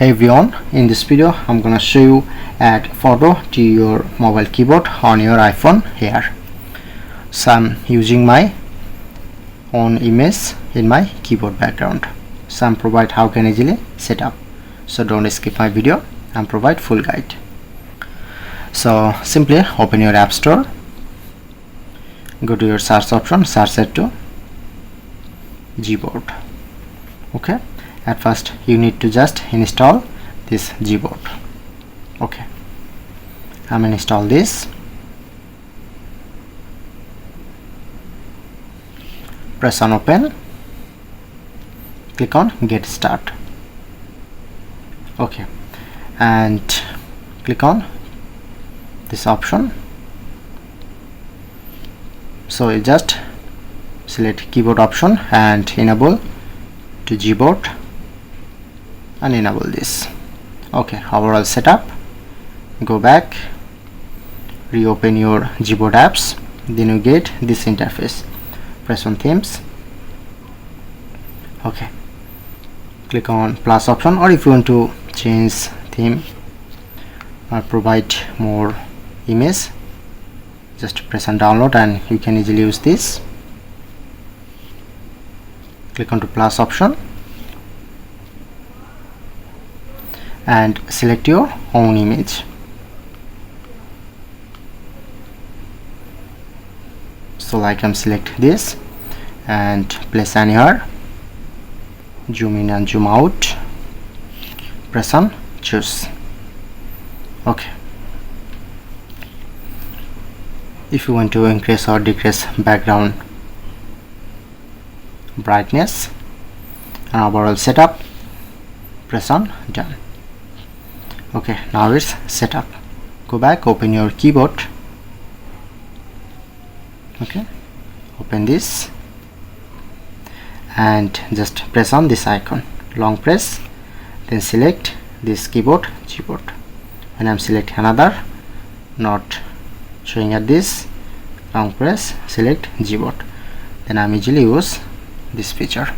Hey everyone, in this video I'm gonna show you add photo to your mobile keyboard on your iPhone here. So I'm using my own image in my keyboard background. So I'm provide how can easily set up. So don't skip my video and provide full guide. So simply open your app store, go to your search option, search it to Gboard. Okay, at first you need to just install this Gboard. Okay, I'm install this. Press on open, click on get start. Okay, and click on this option. So you just select keyboard option and enable to Gboard and enable this. Okay, overall setup. Go back, reopen your Gboard apps, then you get this interface. Press on themes. Okay, click on plus option, or if you want to change theme or provide more image, just press on download and you can easily use this. Click on to plus option and select your own image. So like I'm select this and place anywhere, zoom in and zoom out, press on choose. Okay, if you want to increase or decrease background brightness and overall setup, press on done. Okay, now it's set up. Go back, open your keyboard. Okay, open this and just press on this icon, long press, then select this keyboard Gboard. When I'm select another not showing at this, long press, select Gboard, then I'm easily use this feature.